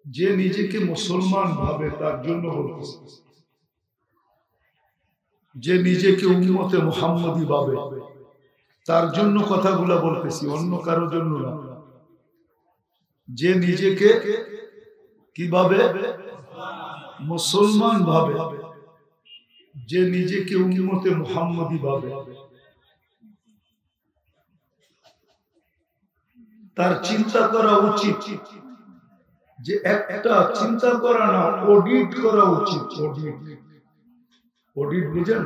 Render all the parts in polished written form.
যে নিজেকে মুসলমান ভাবে তার জন্য বলতেছি, যে নিজেকে উম্মতে মুহাম্মদী ভাবে তার জন্য কথাগুলা বলতেছি, অন্য কারোর জন্য না। যে নিজেকে কিভাবে মুসলমান ভাবে, যে নিজেকে উম্মতে মুহাম্মদী ভাবে, তার চিন্তা করা উচিত যে একটা চিন্তা করা না, অডিট করা উচিত। অডিট বুঝেন?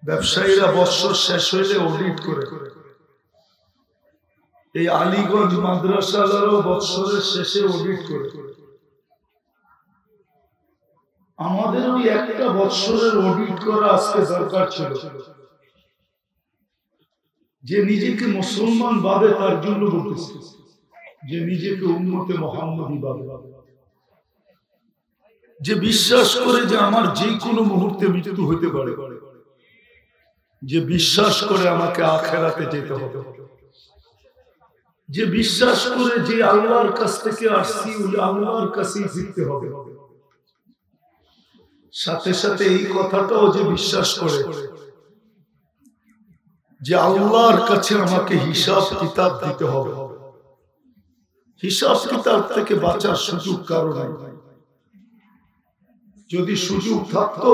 ব্যবসায়ীরা বছর শেষ হইলে অডিট করে। এই আলীগঞ্জ মাদ্রাসারও বছরের শেষে অডিট করে। আমাদের ওই একটা বছরের অডিট করা আজকে দরকার ছিল। যে নিজেকে মুসলমান ভাবে তার জন্য বলতেছে, যে নিজেকে উম্মতে মুহাম্মদী ভাবে, যে বিশ্বাস করে যে আমার যে কোনো মুহূর্তে মৃত্যু হইতে পারে, যে বিশ্বাস করে আমাকে আখিরাতে যেতে হবে, যে বিশ্বাস করে যে আল্লাহর কাছ থেকে আসছি ওই আল্লাহর কাছেই ফিরতে হবে। সাথে সাথে এই কথাটাও যে বিশ্বাস করে যে আল্লাহর কাছে আমাকে হিসাব কিতাব দিতে হবে। হিসাব কিতাব থেকে বাঁচার সুযোগ কারো নাই। যদি সুযোগ থাকতো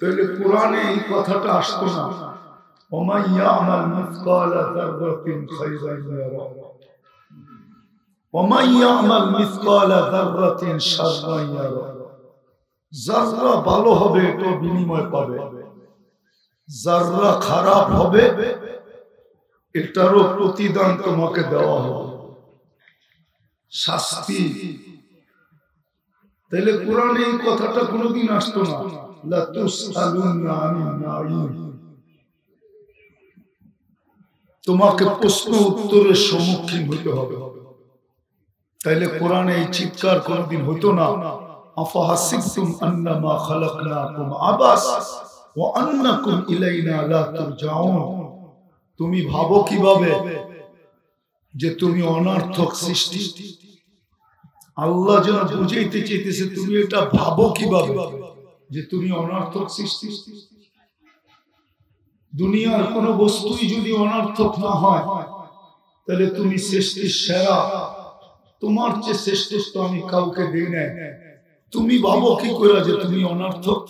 তাহলে কোরআনে এই কথাটা আসতো না, ওমান ইয়ামাল মিসকালা যাররাতিন খায়রান ইয়ারা ওমান ইয়ামাল মিসকালা যাররাতিন শাররান ইয়ারা। যাররা ভালো হবে তো বিনিময় পাবে, যাররা খারাপ হবে এটারও প্রতিদান তোমাকে দেওয়া হবে, শাস্তি। তাহলে কোরআনে এই কথাটা কোনোদিন আসতো না, লা তুসআলুনা আনিন নাঈম। তোমাকে প্রশ্ন উত্তরের সম্মুখীন হতে হবে। তাইলে কোরআনে এই চিৎকার কোনোদিন হতো না, আফাহাসিবতুম আন্নামা খালাকনাকুম আবাস ওয়া আন্নাকুম ইলাইনা লা তুরজাউন। তুমি ভাবো কিভাবে যে তুমি অনর্থক সৃষ্টি? আল্লাহ যেন বুঝাইতে চাইতেছে তুমি এটা ভাবো কিভাবে যে তুমি অনর্থক সৃষ্টি। দুনিয়ার কোন বস্তুই যদি অনর্থক না হয় তাহলে তুমি সৃষ্টির সেরা, তোমার চেয়ে শ্রেষ্ঠ আমি কাউকে দেই না। তুমি ভাবো কি করে যে তুমি অনর্থক?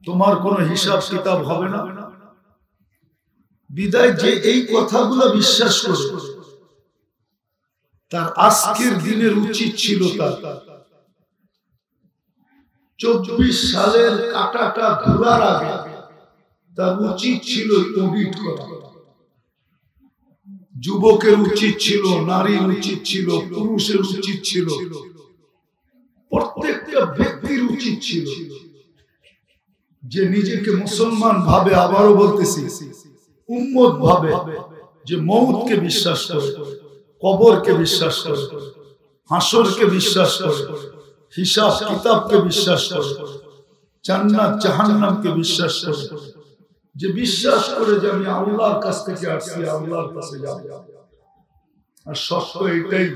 তোমার কোনো হিসাব কিতাব হবে না। বিদায় যে এই কথাগুলো বিশ্বাস করে তার আজকের দিনের উচিত ছিল তার 24 সালের কাটাটা ঘোরার আগে তার উচিত ছিল অডিট করা। যুবকের উচিত ছিল, নারীর উচিত ছিল, পুরুষের উচিত ছিল, প্রত্যেকটা ব্যক্তির উচিত ছিল যে নিজেকে মুসলমান ভাবে, আবারও বলতেছি উম্মত ভাবে, যে মউতকে বিশ্বাস করে, কবরকে বিশ্বাস করে, হাসরকে বিশ্বাস করে, হিসাব কিতাবকে বিশ্বাস করে, জান্নাত জাহান্নামকে বিশ্বাস করে, যে বিশ্বাস করে যে আমি আল্লাহর কাছ থেকে আসছি, আল্লাহর কাছে যাব। আর সত্য এটাই,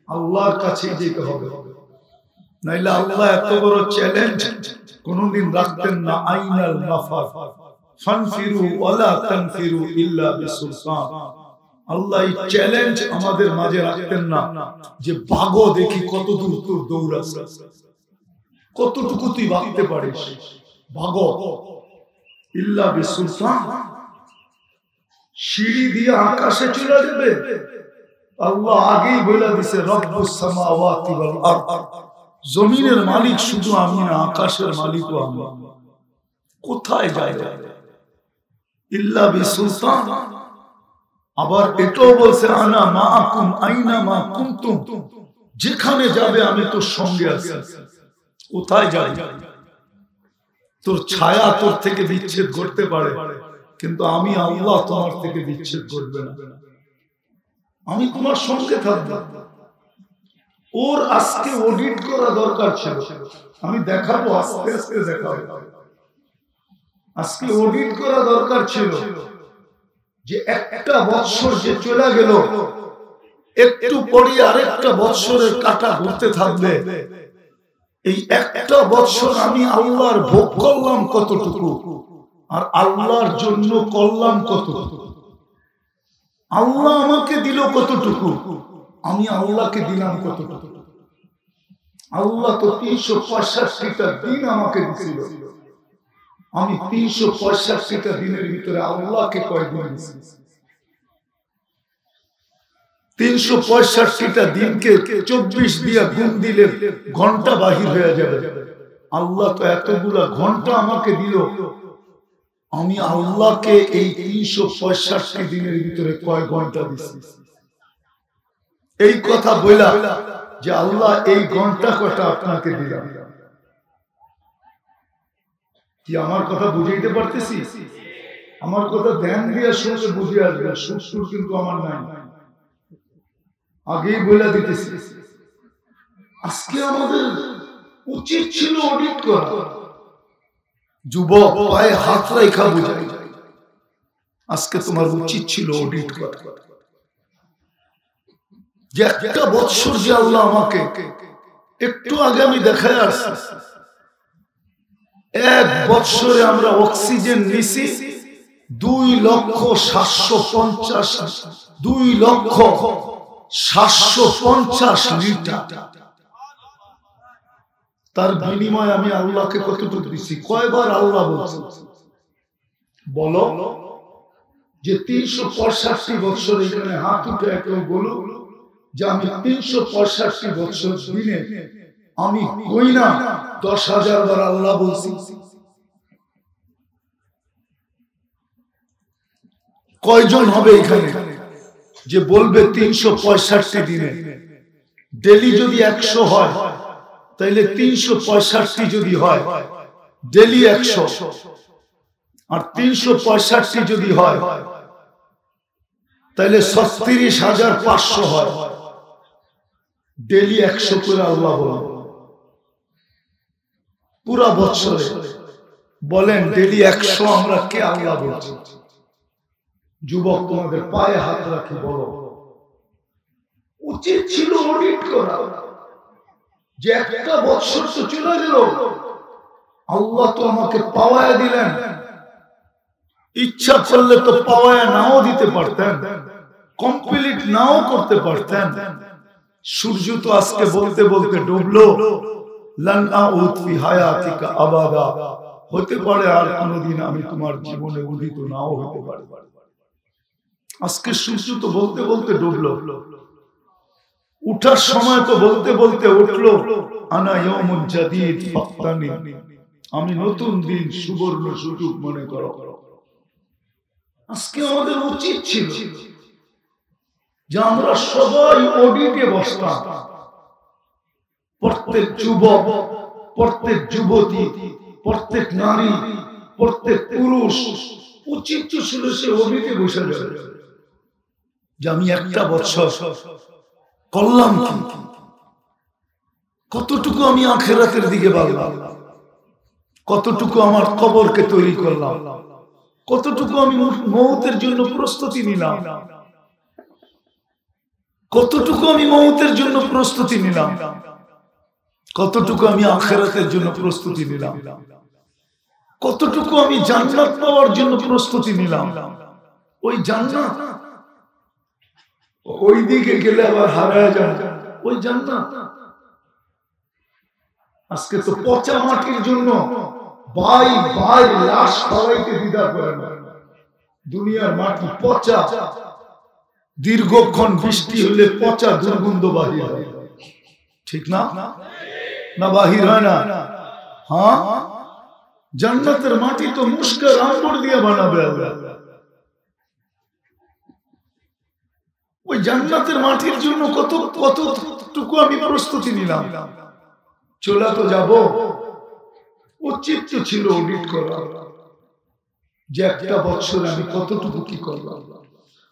আল্লাহর কাছে যেতে হবে। নাইলে আল্লাহ এত বড় চ্যালেঞ্জ কোনদিন রাখতেন না, আইনাল মাফার ফানফিরু ওয়ালা তানফিরু ইল্লা বিসুলতান। আল্লাহ এই চ্যালেঞ্জ আমাদের মাঝে রাখতেন না যে ভাগো দেখি কত দূর তোর দৌড়াস, কতটুকু তুই ভাগতে পারিস, ভাগো। ইল্লা বিসুলতান, সিঁড়ি দিয়ে আকাশে চলে যাবে। আল্লাহ আগেই বলে দিয়েছে রব্বুস সামাওয়াতি ওয়াল আরদ, জমিনের মালিক শুধু আমি না, আকাশের মালিকও আমি। কোথায় যায়? ইল্লা বিসুলতান। আবার এটাও বলছে আনা মাআকুম আইনা মা কুনতুম, যেখানে যাবে আমি তোর সঙ্গে আছি। কোথায় যাই? তোর ছায়া তোর থেকে বিচ্ছেদ করতে পারে, কিন্তু আমি আল্লাহ তোমার থেকে বিচ্ছেদ করবে না, আমি তোমার সঙ্গে থাকবো। ওর আজকে অডিট করা দরকার ছিল। আমি দেখাবো, আস্তে আস্তে দেখাবো। আজকে অডিট করা দরকার ছিল যে একটা বছর যে চলে গেল একটু পরে আরেকটা বৎসরের কাঁটা ঘুরতে থাকবে। এই একটা বৎসর আমি আল্লাহর ভোগ করলাম কতটুকু, আর আল্লাহর জন্য করলাম কতটুকু। আল্লাহ আমাকে দিল কতটুকু, আমি আল্লাহকে দিলাম কতটুকু। আল্লাহ তো 365টা দিন আমাকে দিয়েছিল, আমি 365টা দিনের ভিতরে আল্লাহকে কয়দিন দিয়েছি? 365টা দিনকে 24 দিয়ে গুণ দিলে ঘন্টা বাহির হয়ে যাবে। আল্লাহ তো এতগুলা ঘন্টা আমাকে দিল, আমি আল্লাহকে এই 365 দিনের ভিতরে কয় ঘন্টা দিছি? এই কথা বলা যে আল্লাহ এই ঘন্টা কটা আপনাকে দিলাম। কি আমার কথা বুঝাইতে পারতেছি? আমার কথা ধ্যান দিয়ে শুনলে বুঝে আসবে, সুর কিন্তু আমার নাই, আগেই বলে দিতেছি। আজকে আমাদের উচিত ছিল অডিট করা। যুবক পায়ে হাত রেখা বুঝাই, আজকে তোমার উচিত ছিল অডিট করা। যে একটা বৎসর যে আল্লাহ আমাকে, একটু আগে আমি দেখায় আসছি, 1 বৎসরে আমরা অক্সিজেন নিছি 2,750,000 লিটার। তার বিনিময়ে আমি আল্লাহকে কতটুকু দিছি? কয়বার আল্লাহ বলছে? বলো যে 365 বছর এখানে হাত উঠে কেউ বলো যে আমি 365 বছর দিনে আমি কই না 10,000 বার আল্লাহ বলছি। কয়জন হবে এখানে যে বলবে 365 দিনে? ডেলি যদি 100 হয় তাইলে 365 যদি হয় ডেলি 100, আর 365 যদি হয় তাইলে 36,500 হয়। ডেলি 100 করে আল্লাহ বলেন পুরা বছরে। বলেন ডেলি 100 আমরা কে আল্লাহ বলছি? যুবক তোমাদের পায়ে হাত রাখি বলো, উচিত ছিল অডিট করা। যে একটা বছর তো চলে গেল, আল্লাহ তো আমাকে পাওয়ায় দিলেন, ইচ্ছা করলে তো পাওয়ায় নাও দিতে পারতেন, কমপ্লিট নাও করতে পারতেন। সূর্য তো আজকে বলতে বলতে ডুবলো, লান আউদ ফি হায়াতিকা আবাদা, হতে পারে আর কোনদিন আমি তোমার জীবনে উদিত নাও হতে পারে। আজকে সূর্য তো বলতে বলতে ডুবলো, উঠার সময় তো বলতে বলতে উঠলো, আনা ইয়াউমুন জাদীদ ফাক্তানি, আমি নতুন দিন সুবর্ণ সুযোগ মনে করো। আজকে আমাদের উচিত ছিল যে আমরা সবাই অডিটে বসতাম। প্রত্যেক যুবক, প্রত্যেক যুবতী, প্রত্যেক নারী, প্রত্যেক পুরুষ উচিত ছিল সে অডিটে বসে যাবে যে আমি একটা বছর করলাম কি, কতটুকু আমি আখিরাতের দিকে বাড়লাম, কতটুকু আমার কবরকে তৈরি করলাম, কতটুকু আমি মওতের জন্য প্রস্তুতি নিলাম, কতটুকু আমি মওতের জন্য প্রস্তুতি নিলাম, কতটুকু আমি আখিরাতের জন্য প্রস্তুতি নিলাম, কতটুকু আমি জান্নাত পাওয়ার জন্য প্রস্তুতি নিলাম। ওই জান্নাত ওই দিকে গেলে আবার হারায় যায় ওই জান্নাত। আজকে তো পচা মাটির জন্য ভাই ভাই লাশ খাওয়াইতে দ্বিধা করে না। দুনিয়ার মাটি পচা, দীর্ঘক্ষণ বৃষ্টি হলে পচা দুর্গন্ধ বাহির হয়, ঠিক না? না বাহির হয় না? হ্যাঁ, জান্নাতের মাটি তো মুস্কার আম্বর দিয়ে বানাবে আল্লাহ। ওই জান্নাতের মাটির জন্য কতটুকু আমি প্রস্তুতি নিলাম। চলে তো যাব, উচিত ছিল অডিট করা যে একটা বছর আমি কতটুকু কি করলাম,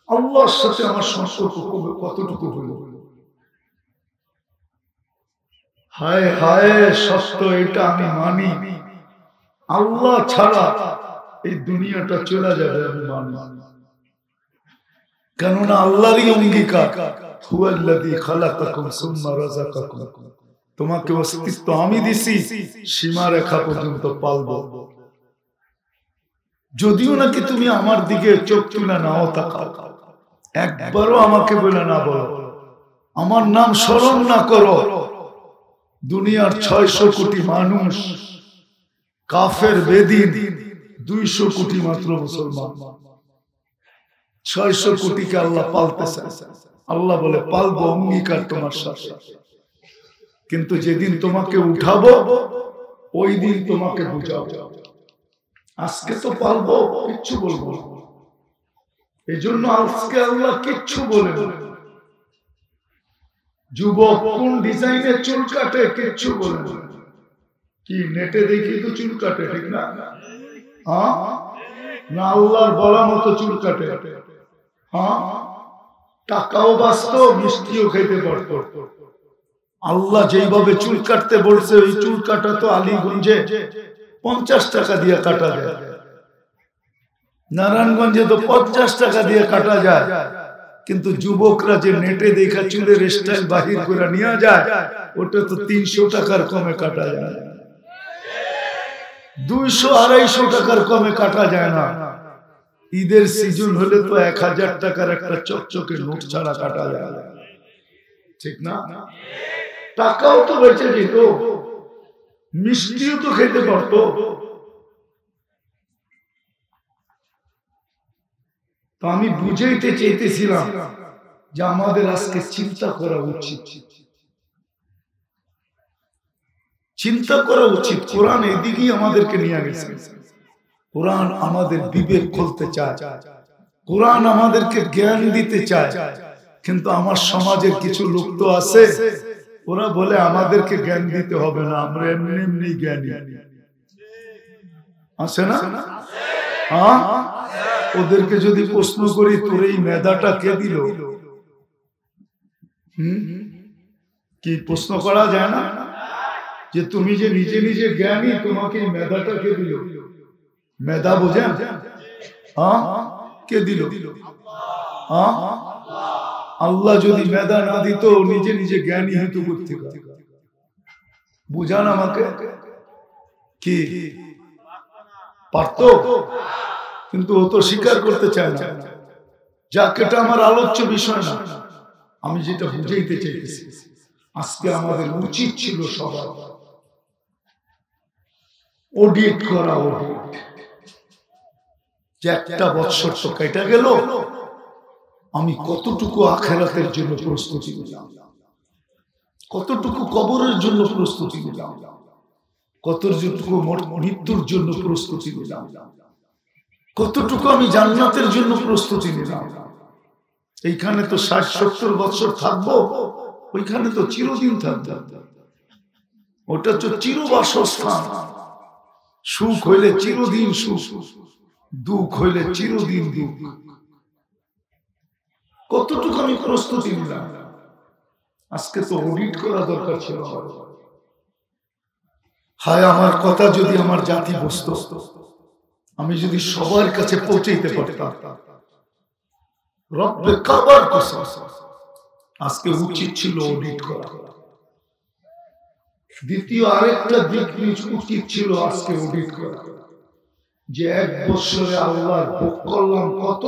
আল্লাহর সাথে আমার সম্পর্ক কতটুকু হলো। হায় হায়, সত্য এটা আমি মানি, আল্লাহ ছাড়া এই দুনিয়াটা চলে যাবে আমি মানি। কেননা আল্লাহরই অঙ্গীকার, হুয়াল্লাযী খালাকাকুম সুম্মা রাযাকাকুম, তোমাকে অস্তিত্ব আমি দিছি, সীমারেখা পর্যন্ত পালবো। যদিও নাকি তুমি আমার দিকে চোখ তুলে নাও তাকাও, একবারও আমাকে বলে না বলো, আমার নাম স্মরণ না করো, দুনিয়ার 600 কোটি মানুষ কাফের বেদিন, 200 কোটি মাত্র মুসলমান, 600 কোটিকে আল্লাহ পালতেছে। আল্লাহ বলে পালবো, অঙ্গীকার তোমার সাথে, কিন্তু যেদিন তোমাকে উঠাবো ওই দিন তোমাকে বুঝাবো। আজকে তো পালবো, কিচ্ছু বলবো না। এই জন্য আজকে আল্লাহ কিচ্ছু বলে না। যুবক কোন ডিজাইনের চুল কাটে কিচ্ছু বলে না। কি নেটে দেখি তো চুল কাটে, ঠিক না? হ্যাঁ, না আল্লাহর বলা মতো চুল কাটে। হ্যাঁ, টাকাও বাঁচতো, মিষ্টিও খেতে পারতো। আল্লাহ যেইভাবে চুল কাটতে বলছে, ওই চুল কাটা তো আলীগঞ্জে 50 টাকা দিয়ে কাটা যায়, নারায়ণগঞ্জে তো 50 টাকা দিয়ে কাটা যায়। কিন্তু যুবকরা যে নেটে দেখা চুলের স্টাইল বাহির করে নিয়ে যায়, ওটা তো 300 টাকার কমে কাটা যায়, 200-250 টাকার কমে কাটা যায় না। ঈদের সিজন হলে তো 1000 টাকার একটা চকচকে নোট ছাড়া কাটা যায়, ঠিক না? টাকাও তো বেঁচে যেত, মিষ্টিও তো খেতে পারতো। তো আমি বুঝাইতে চাইতেছিলাম যে আমাদের আজকে চিন্তা করা উচিত, চিন্তা করা উচিত। কোরআন এদিকেই আমাদেরকে নিয়ে গেছে। কোরআন আমাদের বিবেক খুলতে চায়, কোরআন আমাদেরকে জ্ঞান দিতে চায়। কিন্তু আমার সমাজের কিছু লোক তো আছে, ওরা বলে আমাদেরকে জ্ঞান দিতে হবে না, আমরা এমনি এমনি জ্ঞানী। আছে না? হ্যাঁ, ওদেরকে যদি প্রশ্ন করি তোর এই মেধাটা কে দিল, কি প্রশ্ন করা যায় না যে তুমি যে নিজে নিজে জ্ঞানী, তোমাকে এই মেধাটা কে দিল? মেধা বোঝেন? হ্যাঁ, কে দিল? হ্যাঁ, আল্লাহ যদি মেধা না দিত, নিজে নিজে জ্ঞানী হইতো কোত্থেকে? বুঝান আমাকে। কি পারতো? কিন্তু ও তো স্বীকার করতে চায় না। যাক, এটা আমার আলোচ্য বিষয় না। আমি যেটা বুঝাইতে চাইতেছি, আজকে আমাদের উচিত ছিল সবার অডিট করা, অডিট। যে একটা বছর তো কেটে গেল, আমি কতটুকু আখিরাতের জন্য প্রস্তুতি নিলাম, কতটুকু কবরের জন্য প্রস্তুতি নিলাম, কতটুকু মৃত্যুর জন্য প্রস্তুতি নিলাম, কতটুকু আমি জান্নাতের জন্য প্রস্তুতি নিলাম। এইখানে তো 60-70 বছর থাকবো, ওইখানে তো চিরদিন থাকবো। ওটা তো চিরবাসস্থান। সুখ হইলে চিরদিন সুখ, দুঃখ হইলে চিরদিন দুঃখ। কতটুকু আমি প্রস্তুতি নিলাম? আজকে তো অডিট করা দরকার ছিল। হায়, আমার কথা যদি আমার জাতি বুঝতো, আমি যদি সবার কাছে পৌঁছাইতে পারতাম, রব্বে কাবার কসম, আজকে উচিত ছিল অডিট করা। দ্বিতীয় আরেকটা দিক উচিত ছিল আজকে অডিট করা, যে 1 বছরে আল্লাহ ভোগ করলাম কত,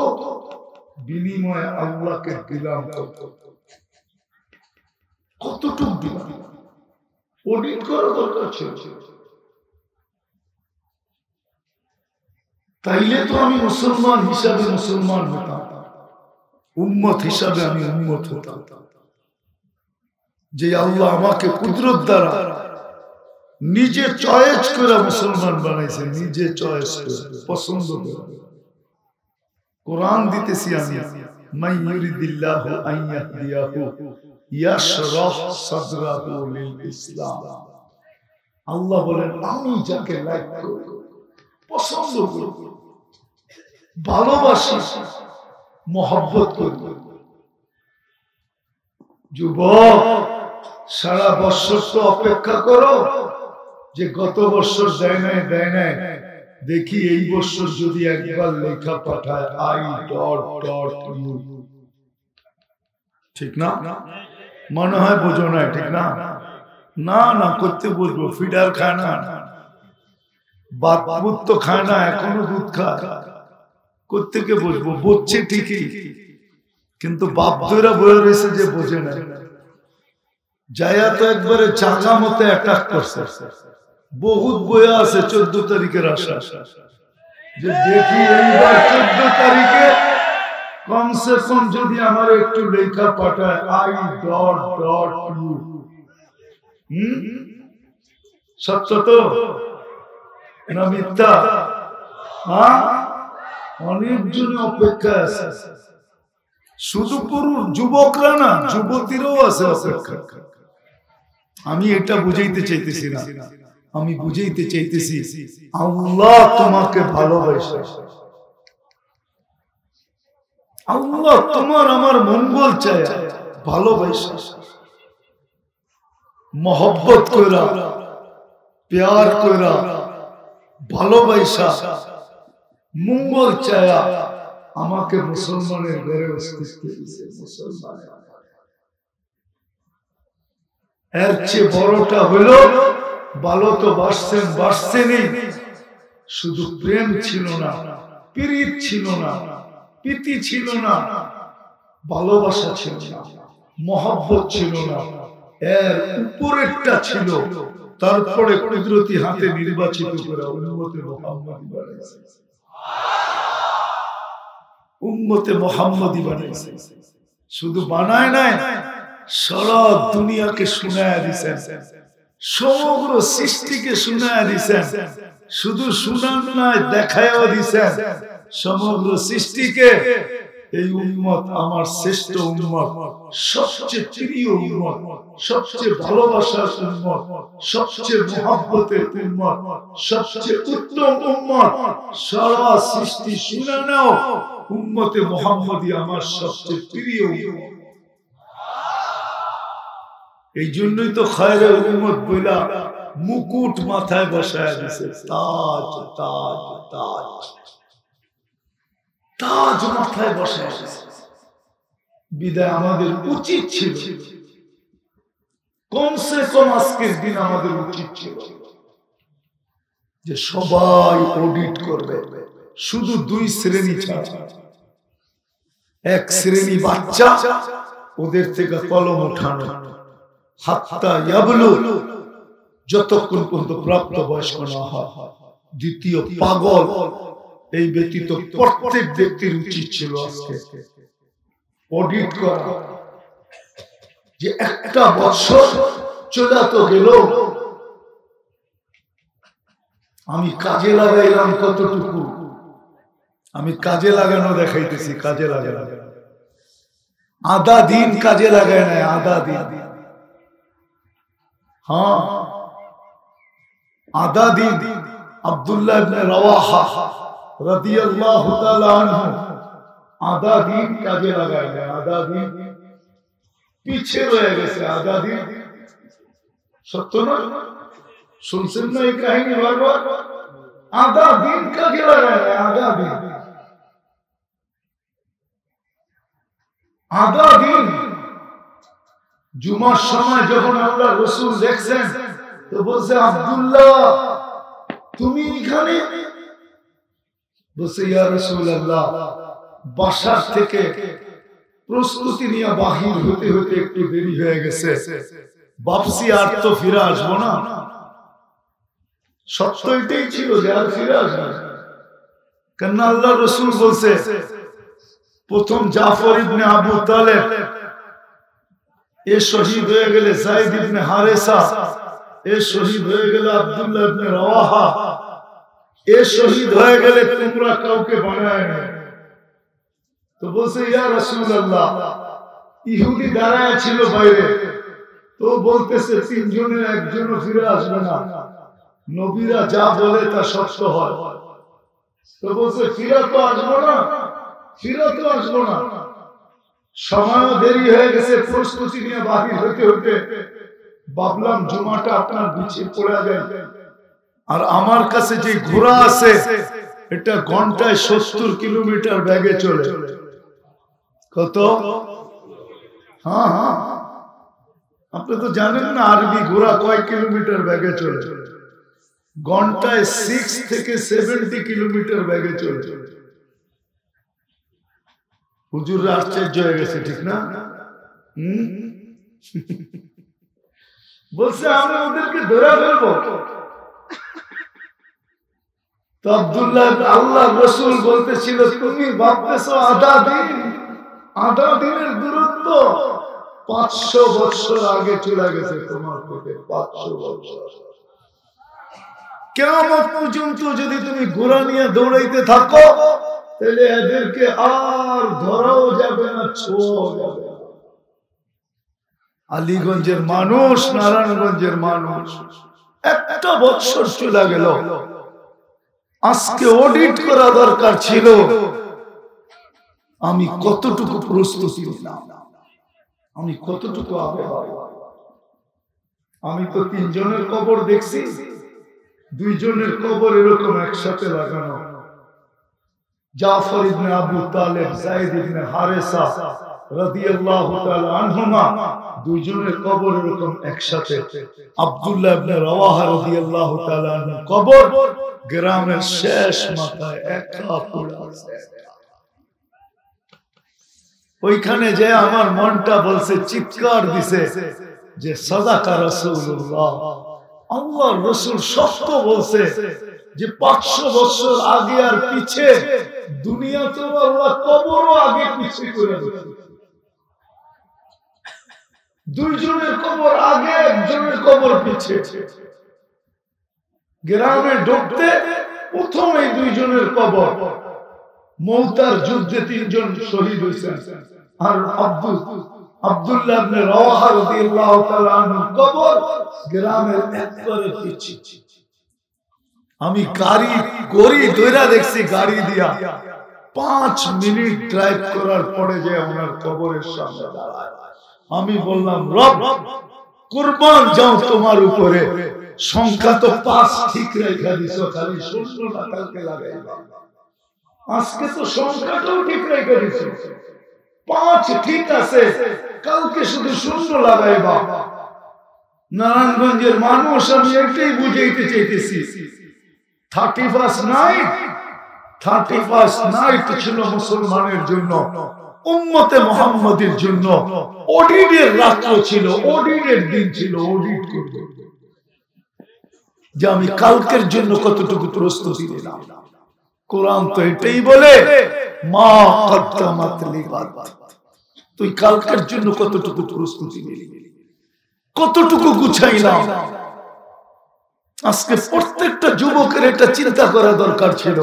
বিনিময়ে আল্লাহকে দিলাম কত, কতটুকু দিলাম, অডিট করা দরকার ছিল। তাইলে তো আমি মুসলমান হিসাবে মুসলমান হতাম, উম্মত হিসাবে আমি উম্মত হতাম। যে আল্লাহ আমাকে কুদরত দ্বারা নিজে চয়েস করে মুসলমান বানাইছে, নিজে চয়েস করে, পছন্দ করে। কোরআন দিতেছি আমি, মান ইউরিদিল্লাহু আন ইয়াহদিয়াহু ইয়াশরাহ সাদরাহু লিল ইসলাম। আল্লাহ বলেন, আমি যাকে লাইক করি, পছন্দ করি, ভালোবাসি, মহব্বত করি। যুবক, সারা বছর তো অপেক্ষা করো যে গত বছর দেয় নাই, দেখি এই বছর যদি একবার লেখা পাঠায়, আই ডট ডট ইউ, ঠিক না? মনে হয় বোঝো না, ঠিক না? না না করতে বলবো, ফিডার খায় না, দুধ তো খায় না, এখনো দুধ খায়, কোত্থেকে বলবো? বুঝছে ঠিকই, কিন্তু বাপদুরা বলে রয়েছে যে বোঝে না। যায়া তো একবারে চাকা মতো অ্যাটাক করছে। বহুত বইয়া আছে 14 তারিখের আশা, যে দেখি এইবার 14 তারিখে কমসে কম যদি আমার একটু লেখা পাঠায় I.U। সত্য তো না মিথ্যা? অনেকজন অপেক্ষা আছে, শুধু পুরুষ যুবকরা না, যুবতীরাও আছে অপেক্ষা। আমি এটা বুঝাইতে চাইতেছি না, আমি বুঝাইতে চাইতেছি আল্লাহ তোমাকে ভালোবাসে, আল্লাহ তোমার আমার মঙ্গল চায়, ভালোবাসে, মহব্বত কইরা, প্যার কইরা, ভালোবাসা, মঙ্গল চায় আমাকে মুসলমানের ঘরে অস্তিত্ব দিয়েছে। মুসলমানের এর চেয়ে বড়টা হলো, ভালো তো বাসছেনই, শুধু প্রেম ছিল না, প্রীত ছিল না, প্রীতি ছিল না, ভালোবাসা ছিল না, মহব্বত ছিল না, এর উপরেরটা ছিল। তারপরে কুদরতি হাতে নির্বাচিত করে উম্মতে মুহাম্মদী বানাইছে, উম্মতে মুহাম্মদী বানাইছে। শুধু বানায় নাই, সারা দুনিয়াকে শুনায়া দিয়েছেন, সমগ্র সৃষ্টিকে শুনায়া দিয়েছেন। শুধু শুনান নাই, দেখায়ও দিয়েছেন সমগ্র সৃষ্টিকে, এই উম্মত আমার শ্রেষ্ঠ উম্মত, সবচেয়ে প্রিয় উম্মত, সবচেয়ে ভালোবাসার উম্মত, সবচেয়ে মুহাব্বতের উম্মত, সবচেয়ে উত্তম উম্মত। সারা সৃষ্টি শুনে নাও, উম্মতে মুহাম্মদী আমার সবচেয়ে প্রিয় উম্মত। এই জন্যই তো খায়রে উম্মত বইলা মুকুট মাথায় বসায় দিছে, তাজ তাজ তাজ, তাজ মাথায় বসায় দিছে। বিদায় আমাদের উচিত ছিল, কমসে কম আজকের দিন আমাদের উচিত ছিল যে সবাই অডিট করবে, শুধু 2 শ্রেণী ছাড়া। এক শ্রেণী বাচ্চা, ওদের থেকে কলম উঠানো, হাত্তা ইয়াবলু, যতক্ষণ পর্যন্ত প্রাপ্ত বয়স্ক না হয়। দ্বিতীয় পাগল, এই ব্যতীত প্রত্যেক ব্যক্তির উচিত ছিল আজকে অডিট করা, যে একটা বছর চলে তো গেল, আমি কাজে লাগাইলাম কতটুকু। আমি কাজে লাগানো দেখাইতেছি, কাজে লাগানো, আধা দিন কাজে লাগায় নাই, আধা দিন। হ্যাঁ, আধা দিন। আব্দুল্লাহ ইবনে রাওয়াহা রাদিয়াল্লাহু তাআলা আনহু আধা দিন কাজে লাগায় নাই, আধা দিন পিছে রয়ে গেছে, আধা দিন। সত্য না? শুনছেন না এই কাহিনী বারবার? আধা দিন কাজে লাগায় নাই, আধা দিন, আধা দিন। জুমার সময় যখন আল্লাহ রাসূল দেখছেন, তো বলছে, আব্দুল্লাহ তুমি এখানে? বলছে, ইয়া রাসূলুল্লাহ, বাসার থেকে প্রস্তুতি নিয়ে বাহির হতে হতে একটু দেরি হয়ে গেছে, ভাবছি আর তো ফিরে আসবো না। সত্য এটাই ছিল যে আর ফিরে আসবো না, কেন আল্লাহ রাসূল বলছে, প্রথম জাফর ইবনে আবু তালেব এ শহীদ হয়ে গেলে, যায়েদ ইবনে হারেসা এ শহীদ হয়ে গেলে, আব্দুল্লাহ ইবনে রাওয়াহা এ শহীদ হয়ে গেলে, তোমরা কাউকে বানায় না। তো বলছে, ইয়া রাসূলুল্লাহ, ইহুদি দাঁড়ায় ছিল বাইরে, তো বলতেছে 3 জনের একজনও ফিরে আসবে না, নবীরা যা বলে তা সত্য হয়। তো বলছে, ফিরে তো আসবো না, ফিরে তো আসবো না। সময় দেরি হয়ে গেছে, প্রস্তুতি নিয়ে বাহির হতে হতে ভাবলাম জুমাটা আপনার পিছিয়ে পড়ে যায়। আর আমার কাছে যে ঘোড়া আছে, এটা ঘন্টায় 70 কিলোমিটার বেগে চলে। কত? হ্যাঁ হ্যাঁ, আপনি তো জানেন না আরবি ঘোড়া কয় কিলোমিটার বেগে চলে, ঘন্টায় 6 থেকে 70 কিলোমিটার বেগে চলে। হুজুররা আশ্চর্য হয়ে গেছে, ঠিক না? বলছে আমরা ওদেরকে ধরে ফেলবো। তো আব্দুল্লাহ, আল্লাহ রাসূল বলতেছিল, তুমি ভাবতেছো আধা দিনের দূরত্ব 500 বছর আগে চলে গেছে তোমার থেকে। 500 বছর কিয়ামত পর্যন্ত যদি তুমি ঘোড়া নিয়ে দৌড়াইতে থাকো, তাহলে এদেরকে আর ধরাও যাবে না, ছোঁয়াও যাবে না। আলীগঞ্জের মানুষ, নারায়ণগঞ্জের মানুষ, একটা বছর চলে গেল। আজকে অডিট করা দরকার ছিল আমি কতটুকু প্রস্তুতি নিলাম, আমি কতটুকু আগে। আমি তো 3 জনের কবর দেখছি, 2 জনের কবর এরকম একসাথে লাগানো। জাফর ইবনে আবু তালেব, যায়েদ ইবনে হারেসা রাদিয়াল্লাহু তাআলা আনহুমা, 2 জনের কবর এরকম একসাথে। আব্দুল্লাহ ইবনে রাওয়াহা রাদিয়াল্লাহু তাআলা আনহু কবর গ্রামের শেষ মাথায় একা পড়ে আছে। ওইখানে যে আমার মনটা বলছে, চিৎকার দিছে যে সাদাকা রাসূলুল্লাহ, আল্লাহর রাসূল সত্য বলছে যে 500 বছর আগে আর পিছে দুনিয়াতে আল্লাহ কবরও আগে পিছে করে দিয়েছে। 2 জনের কবর আগে, 1 জনের কবর পিছে। গ্রামে ঢুকতে প্রথম এই 2 জনের কবর। মৌতার যুদ্ধে 3 জন শহীদ হয়েছেন। আর আব্দুল্লাহ ইবনে রাওয়াহা রাদিয়াল্লাহু তাআলা আনহু কবর গ্রামের একবারে পিছে। আমি গাড়ি দৌড়া দেখছি, গাড়ি দিয়া 5 মিনিট ড্রাইভ করার পরে যে ওনার কবরের সামনে দাঁড়ায়। আমি বললাম, রব কুরবান যাও তোমার উপরে, সংখ্যা তো 5 ঠিক রেখা দিছো, খালি শূন্য না কালকে লাগাইবা। আজকে তো সংখ্যাটাও ঠিক রেখা দিছো, 5 ঠিক আছে, কালকে শুধু শূন্য লাগাইবা। নারায়ণগঞ্জের মানুষ, আমি এটাই বুঝাইতে চাইতেছি, 31st নাইট ছিল মুসলমানের জন্য, উম্মতে মুহাম্মাদের জন্য অডিটের রাত্র ছিল, অডিটের দিন ছিল। অডিট করবে যে আমি কালকের জন্য কতটুকু প্রস্তুতি নিলাম। কোরআন তো এটাই বলে, মা কদ্দামাত লিগাদ, তুই কালকের জন্য কতটুকু প্রস্তুতি নিলি, কতটুকু গুছাইলাম। আজকে প্রত্যেকটা যুবকের এটা চিন্তা করা দরকার ছিল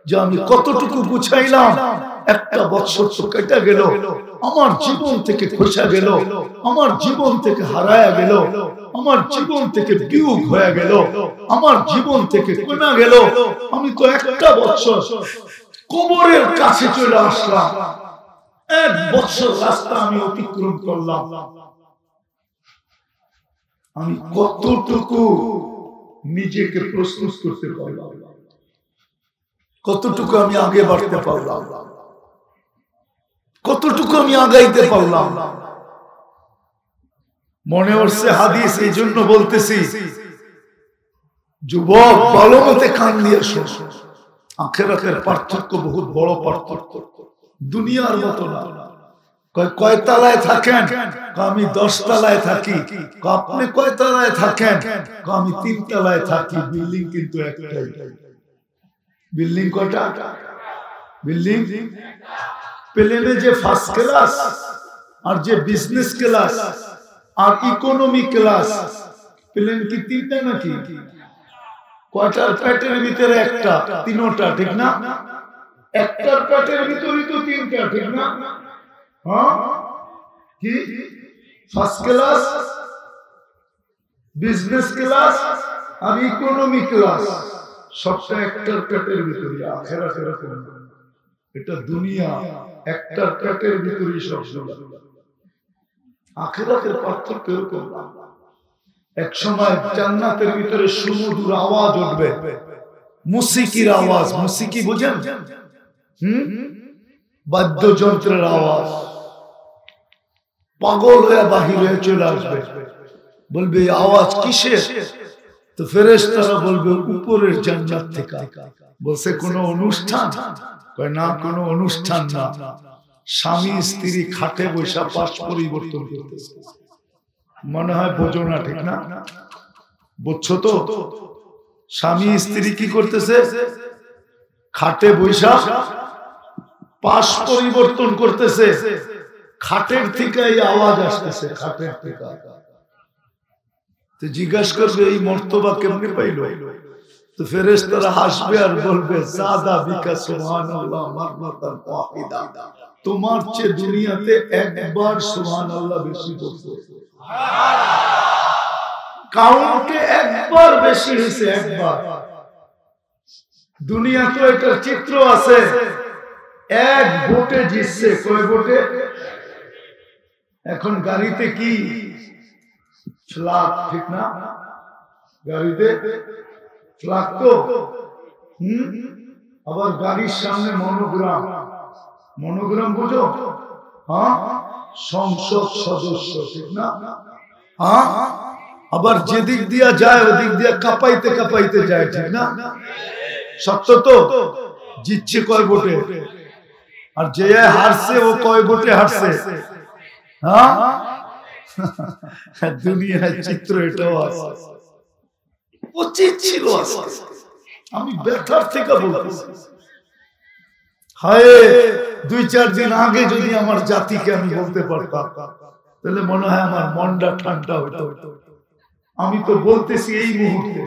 যে আমি কতটুকু গুছাইলাম। একটা বছর তো কেটে গেল, আমার জীবন থেকে খসে গেল, আমার জীবন থেকে হারায়া গেল, আমার জীবন থেকে বিয়োগ হয়ে গেল, আমার জীবন থেকে কমে গেল। আমি তো একটা বছর কবরের কাছে চলে আসলাম, 1 বছর রাস্তা আমি অতিক্রম করলাম। আমি কতটুকু নিজেকে প্রস্তুত করতে পারলাম, কতটুকু আমি আগে বাড়তে পারলাম, কতটুকু আমি আগাইতে পারলাম। মনে হচ্ছে হাদিস, এই জন্য বলতেছি যুবক ভালো মতে কান দিয়ে শোন। আখিরাতের পার্থক্য বহুত বড় পার্থক্য, দুনিয়ার মতো না। কয় তলায় থাকেন? আমি 10 তলায় থাকি। আপনি কয় তলায় থাকেন? আমি 3 তলায় থাকি। বিল্ডিং কিন্তু একটাই। বিল্ডিং কয়টা? বিল্ডিং প্লেনে যে ফার্স্ট ক্লাস আর যে বিজনেস ক্লাস আর ইকোনমি ক্লাস, প্লেন কি 3টা নাকি? কয়টার পেটের ভিতরে একটা? 3টা, ঠিক না? একটার পেটের ভিতরে তো 3টা, ঠিক না? হ্যাঁ, কি ফার্স্ট ক্লাস, বিজনেস ক্লাস আর ইকোনমি ক্লাস, সবটা একটার পেটের ভিতরে। আখিরাত এরকম, এটা দুনিয়া একটার পেটের ভিতরে সব। আখিরাতের পার্থক্য এরকম। এক সময় জান্নাতের ভিতরে সুমধুর আওয়াজ উঠবে, মুসিকির আওয়াজ। মুসিকি বুঝেন? বাদ্যযন্ত্রের আওয়াজ। পাগল হয়ে বাহির হয়ে চলে আসবে, বলবে এই আওয়াজ কিসের? তো ফেরেশতারা বলবে উপরের জান্নাত থেকে। বলছে কোন অনুষ্ঠান? কয় না, কোন অনুষ্ঠান না, স্বামী স্ত্রী খাটে বৈশা পাশ পরিবর্তন করতেছে। মনে হয় বোঝো না, ঠিক না? বুঝছো তো? স্বামী স্ত্রী কি করতেছে? খাটে বৈশা পাশ পরিবর্তন করতেছে। খাটের থেকে এই আওয়াজ আসতেছে, খাটের থেকে। তো জিজ্ঞাসা করবে এই মর্তবা কেমনে পাইল? তো ফেরেশতারা হাসবে আর বলবে জাদা বিকা সুবহানাল্লাহ মাররাতান ওয়াহিদা, তোমার চেয়ে দুনিয়াতে একবার সুবহানাল্লাহ বেশি বলছো, কাউন্টে একবার বেশি হয়েছে, একবার। দুনিয়া তো এটার চিত্র আছে, এক ভোটে জিতছে। কয় ভোটে? এখন গাড়িতে কি ফ্ল্যাগ, ঠিক না? গাড়িতে ফ্ল্যাগ তো আবার গাড়ির সামনে মনোগ্রাম। মনোগ্রাম বুঝো? হ্যাঁ, সংসদ সদস্য, ঠিক না? হ্যাঁ, আবার যেদিক দিয়া যায় ওদিক দিয়া কাঁপাইতে কাঁপাইতে যায়, ঠিক না? সত্য তো? জিতছে কয় ভোটে? আর যে হারছে ও কয় ভোটে হারছে? হ্যাঁ, দুনিয়ার চিত্র এটাও আছে। উচিত ছিল, আমি ব্যথার থেকে বলতেছি, হায় 2-4 দিন আগে যদি আমার জাতিকে আমি বলতে পারতাম, তাহলে মনে হয় আমার মনটা ঠান্ডা হতো। আমি তো বলতেছি এই মুহূর্তে।